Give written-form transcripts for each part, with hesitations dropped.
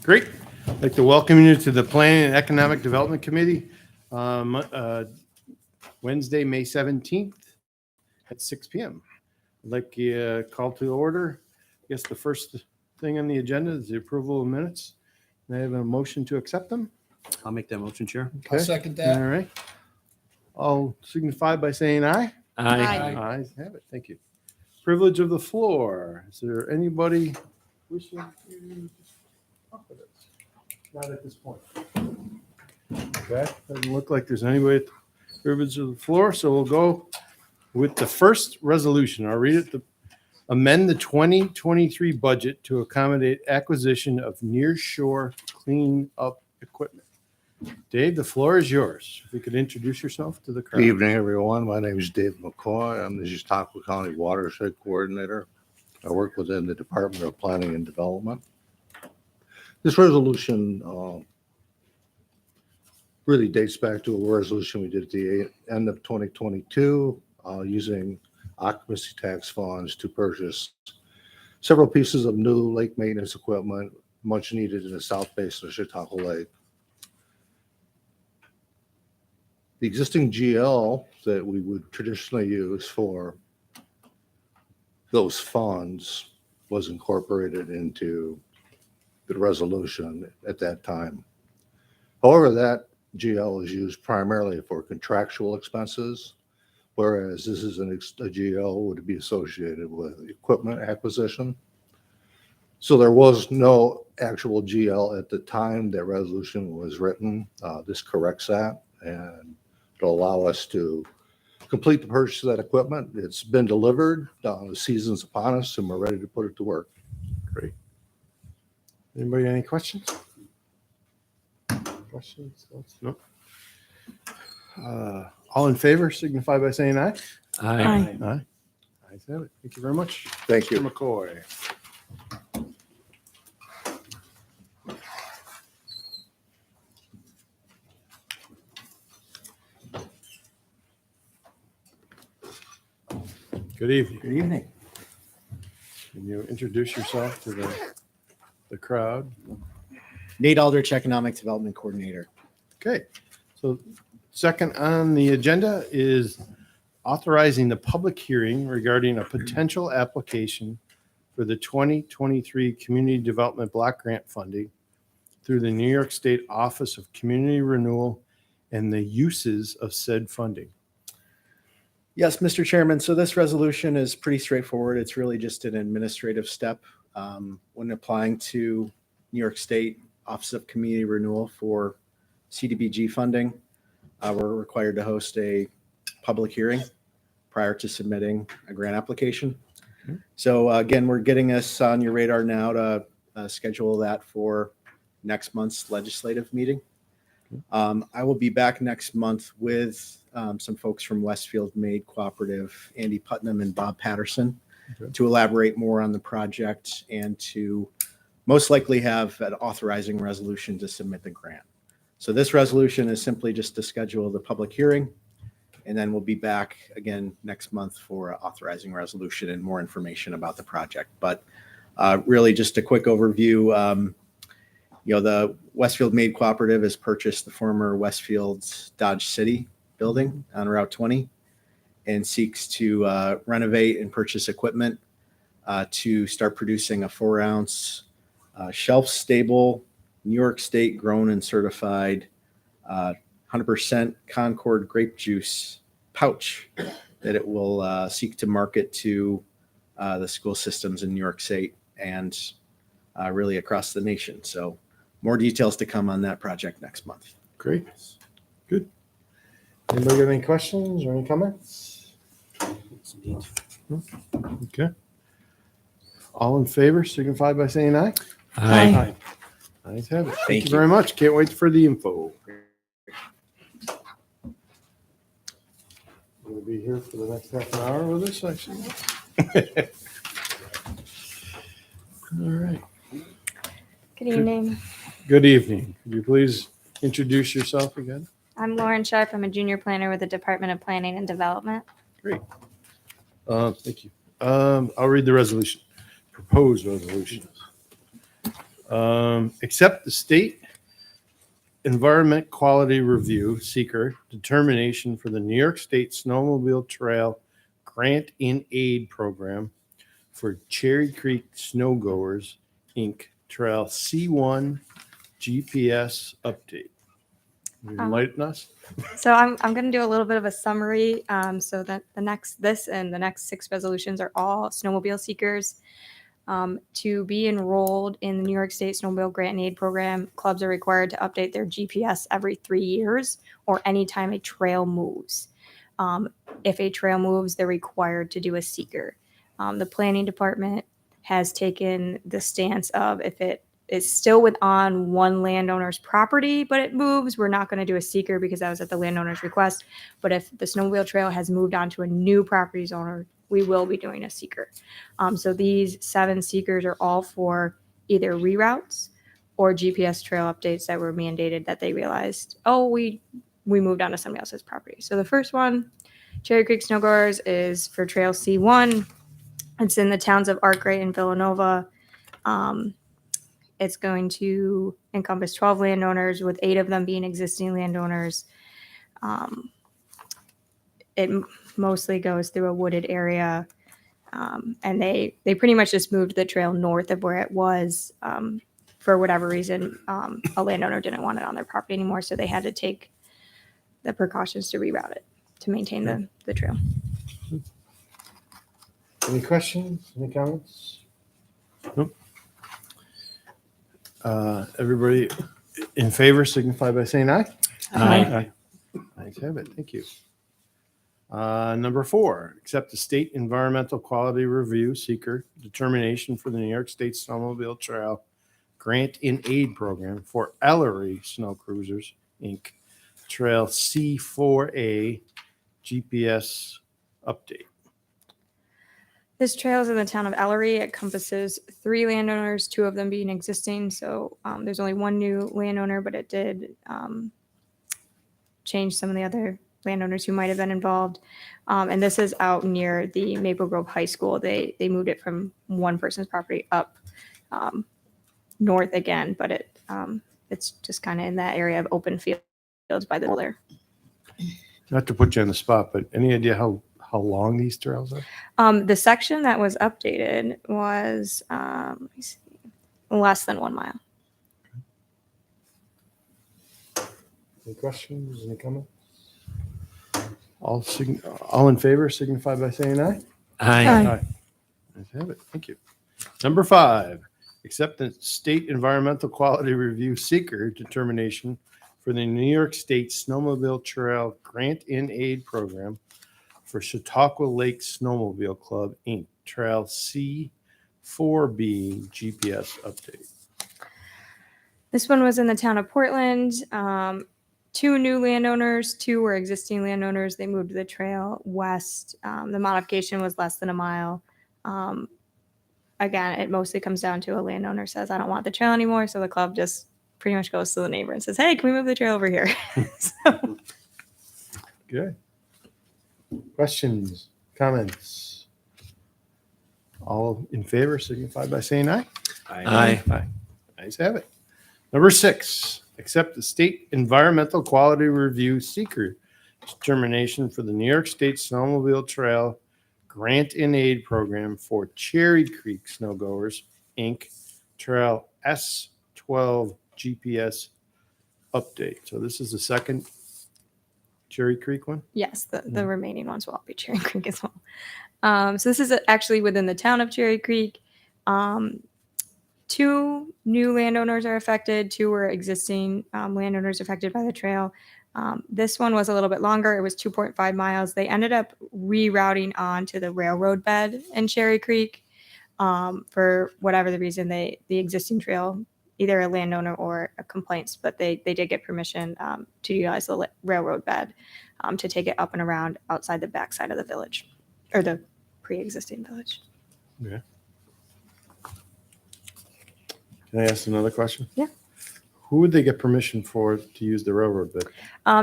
Great. I'd like to welcome you to the Planning and Economic Development Committee, Wednesday, May 17th at 6 p.m. I'd like to call to order. I guess the first thing on the agenda is the approval of minutes. May I have a motion to accept them? I'll make that motion, Chair. Okay. I'll second All that. right. All signify by saying aye. Aye. Ayes have it. Thank you. Privilege of the floor. Is there anybody wishing to talk with us? Not at this point. Okay. Doesn't look like there's anybody at the privilege of the floor, so we'll go with the first resolution. I'll read it. Amend the 2023 budget to accommodate acquisition of nearshore cleanup equipment. Dave, the floor is yours. If you could introduce yourself to the crowd. Good evening, everyone. My name is Dave McCoy. I'm the Chautauqua County Watershed Coordinator. I work within the Department of Planning and Development. This resolution really dates back to a resolution we did at the end of 2022 using occupancy tax funds to purchase several pieces of new lake maintenance equipment, much needed in the south basin of Chautauqua Lake. The existing GL that we would traditionally use for those funds was incorporated into the resolution at that time. However, that GL is used primarily for contractual expenses, whereas this is a GL would be associated with equipment acquisition. So there was no actual GL at the time that resolution was written. This corrects that, and it'll allow us to complete the purchase of that equipment. It's been delivered, the season's upon us, and we're ready to put it to work. Great. Anybody got any questions? Questions? No. All in favor signify by saying aye. Aye. Aye. Ayes have it. Thank you very much. Thank you. Mr. McCoy. Good evening. Good evening. Can you introduce yourself to the crowd? Nate Aldrich, Economic Development Coordinator. Okay, so second on the agenda is authorizing the public hearing regarding a potential application for the 2023 Community Development Block Grant funding through the New York State Office of Community Renewal and the uses of said funding. Yes, Mr. Chairman. So this resolution is pretty straightforward. It's really just an administrative step when applying to New York State Office of Community Renewal for CDBG funding. We're required to host a public hearing prior to submitting a grant application. So again, we're getting this on your radar now to schedule that for next month's legislative meeting. I will be back next month with some folks from Westfield Made Cooperative, Andy Putnam and Bob Patterson, to elaborate more on the project and to most likely have an authorizing resolution to submit the grant. So this resolution is simply just to schedule the public hearing, and then we'll be back again next month for an authorizing resolution and more information about the project. But really just a quick overview. The Westfield Made Cooperative has purchased the former Westfield's Dodge City building on Route 20 and seeks to renovate and purchase equipment to start producing a 4-ounce shelf-stable, New York State grown and certified 100% Concord grape juice pouch that it will seek to market to the school systems in New York State and really across the nation. So more details to come on that project next month. Great, good. Anybody got any questions or any comments? Okay. All in favor signify by saying aye. Aye. Ayes have it. Thank Thank you you. very much. Can't wait for the info. You'll be here for the next half an hour with us, I see. All right. Good evening. Good evening. Could you please introduce yourself again? I'm Lauren Sharp. I'm a junior planner with the Department of Planning and Development. Great. Thank you. I'll read the resolution. Proposed resolution. Accept the state environment quality review seeker determination for the New York State Snowmobile Trail Grant in Aid Program for Cherry Creek Snowgoers, Inc. Trail C1 GPS update. You enlighten us? So I'm going to do a little bit of a summary. So that this and the next 6 resolutions are all snowmobile seekers. To be enrolled in the New York State Snowmobile Grant and Aid Program, clubs are required to update their GPS every 3 years or anytime a trail moves. If a trail moves, they're required to do a seeker. The planning department has taken the stance of if it is still on one landowner's property, but it moves, we're not going to do a seeker because that was at the landowner's request. But if the snowmobile trail has moved on to a new property owner, we will be doing a seeker. So these 7 seekers are all for either reroutes or GPS trail updates that were mandated that they realized, oh, we moved on to somebody else's property. So the first one, Cherry Creek Snowgoers, is for Trail C1. It's in the towns of Arkwright and Villanova. It's going to encompass 12 landowners, with 8 of them being existing landowners. It mostly goes through a wooded area, and they pretty much just moved the trail north of where it was. For whatever reason, a landowner didn't want it on their property anymore, so they had to take the precautions to reroute it to maintain the trail. Any questions? Any comments? Nope. Everybody in favor signify by saying aye. Aye. Ayes have it. Thank you. Number 4, accept the state environmental quality review seeker determination for the New York State Snowmobile Trail Grant in Aid Program for Ellery Snow Cruisers, Inc. Trail C4A GPS update. This trail is in the town of Ellery. It encompasses 3 landowners, 2 of them being existing. So there's only 1 new landowner, but it did change some of the other landowners who might have been involved. And this is out near the Maple Grove High School. They moved it from one person's property up north again, but it's just kind of in that area of open fields by the boulder. Not to put you on the spot, but any idea how long these trails are? The section that was updated was let me see, less than 1 mile. Any questions? Any comments? All in favor signify by saying aye. Aye. Ayes have it. Thank you. Number 5, accept the state environmental quality review seeker determination for the New York State Snowmobile Trail Grant in Aid Program for Chautauqua Lake Snowmobile Club, Inc. Trail C4B GPS update. This one was in the town of Portland. 2 new landowners, 2 were existing landowners. They moved the trail west. The modification was less than 1 mile. Again, it mostly comes down to a landowner says, I don't want the trail anymore. So the club just pretty much goes to the neighbor and says, hey, can we move the trail over here? So, Good. Questions, comments? All in favor signify by saying aye. Aye. Ayes have it. Number 6, accept the state environmental quality review seeker determination for the New York State Snowmobile Trail Grant in Aid Program for Cherry Creek Snowgoers, Inc. Trail S12 GPS update. So this is the second Cherry Creek one? yes, the remaining ones will all be Cherry Creek as well. So this is actually within the town of Cherry Creek. 2 new landowners are affected. 2 were existing landowners affected by the trail. This one was a little bit longer. It was 2.5 miles. They ended up rerouting onto the railroad bed in Cherry Creek. For whatever the reason, the existing trail, either a landowner or a complaints, but they did get permission to utilize the railroad bed to take it up and around outside the backside of the village, or the pre-existing village. Yeah. Can I ask another question? Yeah. Who would they get permission for to use the railroad bed?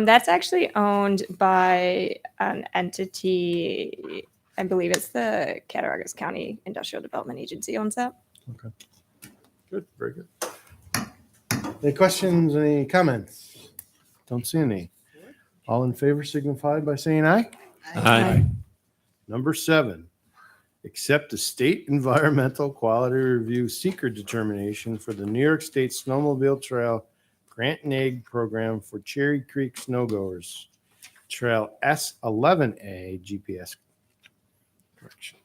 That's actually owned by an entity. I believe it's the Cattaraugus County Industrial Development Agency owns that. Good, very good. Any questions, any comments? Don't see any. All in favor signify by saying aye. Aye. Number 7, accept the state environmental quality review seeker determination for the New York State Snowmobile Trail Grant and Aid Program for Cherry Creek snowgoers. Trail S11A GPS correction.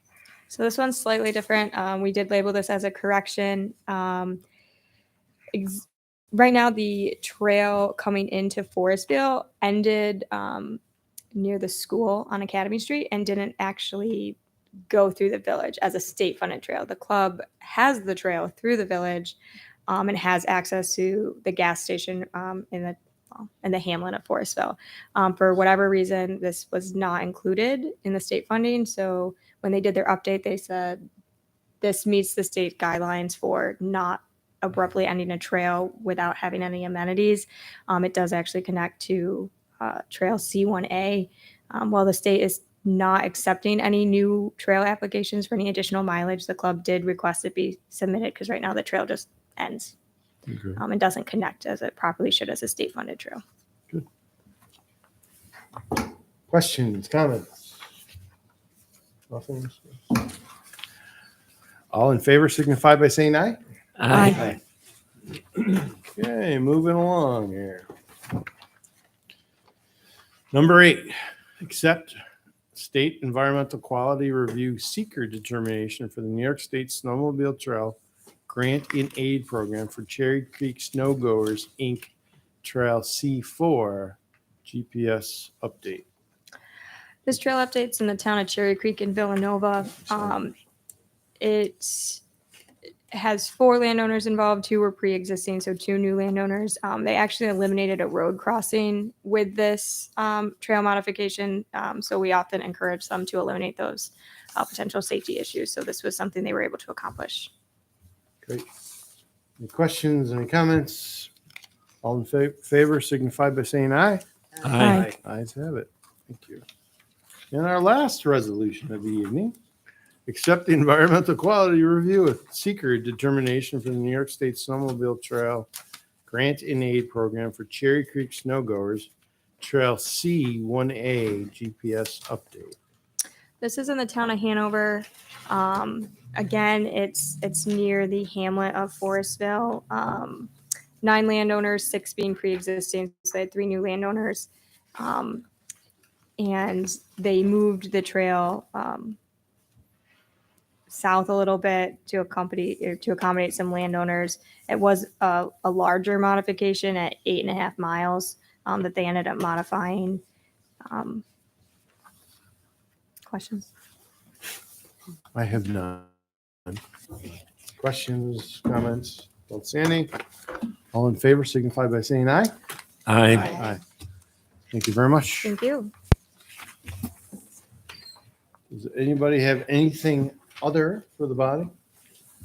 So this one's slightly different. We did label this as a correction. Right now, the trail coming into Forestville ended near the school on Academy Street and didn't actually go through the village as a state-funded trail. The club has the trail through the village and has access to the gas station in the hamlet of Forestville. For whatever reason, this was not included in the state funding. So when they did their update, they said this meets the state guidelines for not abruptly ending a trail without having any amenities. It does actually connect to Trail C1A. While the state is not accepting any new trail applications for any additional mileage, the club did request it be submitted because right now the trail just ends Okay. and doesn't connect as it properly should as a state-funded trail. Questions, comments? Nothing? All in favor signify by saying aye. Aye. Okay, moving along here. Number 8, accept state environmental quality review seeker determination for the New York State Snowmobile Trail Grant in Aid Program for Cherry Creek Snowgoers, Inc. Trail C4 GPS update. This trail update's in the town of Cherry Creek in Villanova. It has 4 landowners involved. 2 were pre-existing, so 2 new landowners. They actually eliminated a road crossing with this trail modification, so we often encourage them to eliminate those potential safety issues. So this was something they were able to accomplish. Great. Any questions, any comments? All in favor signify by saying aye. Aye. Ayes have it. Thank you. And our last resolution of the evening, accept the environmental quality review with seeker determination for the New York State Snowmobile Trail Grant in Aid Program for Cherry Creek snowgoers, Trail C1A GPS update. This is in the town of Hanover. Again, it's near the hamlet of Forestville. 9 landowners, 6 being pre-existing. So they had 3 new landowners. And they moved the trail south a little bit to accommodate some landowners. It was a larger modification at 8.5 miles that they ended up modifying. Questions? I have none. Questions, comments? Don't see any. All in favor signify by saying aye. Aye. Aye. Thank you very much. Thank you. Does anybody have anything other for the body?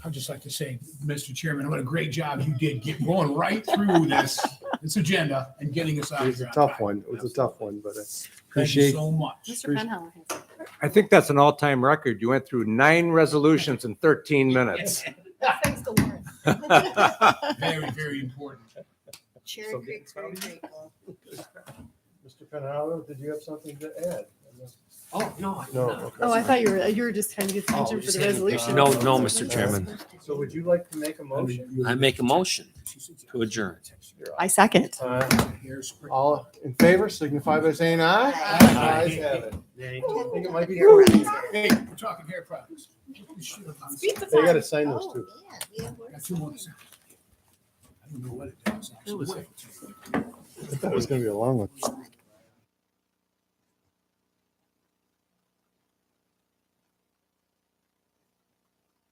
I'd just like to say, Mr. Chairman, what a great job you did going right through this agenda and getting us out It of was here. a tough one. It was a tough one, but I Thank you appreciate. so much. Mr. Penhauer has it. I think that's an all-time record. You went through 9 resolutions in 13 minutes. Thanks to Lauren. Very, very important. Cherry Creek's very grateful. Mr. Penhallow, did you have something to add? Oh, no. No. Okay. Oh, I thought you were just trying to get attention for the resolution. No, Mr. Chairman. So would you like to make a motion? I make a motion to adjourn. I second. All in favor signify by saying aye. Aye. Ayes have it. I think it might be. Hey, we're talking hair products. They gotta sign those too. Got 2 more to sign. I don't know what it does. I thought it was gonna be a long one.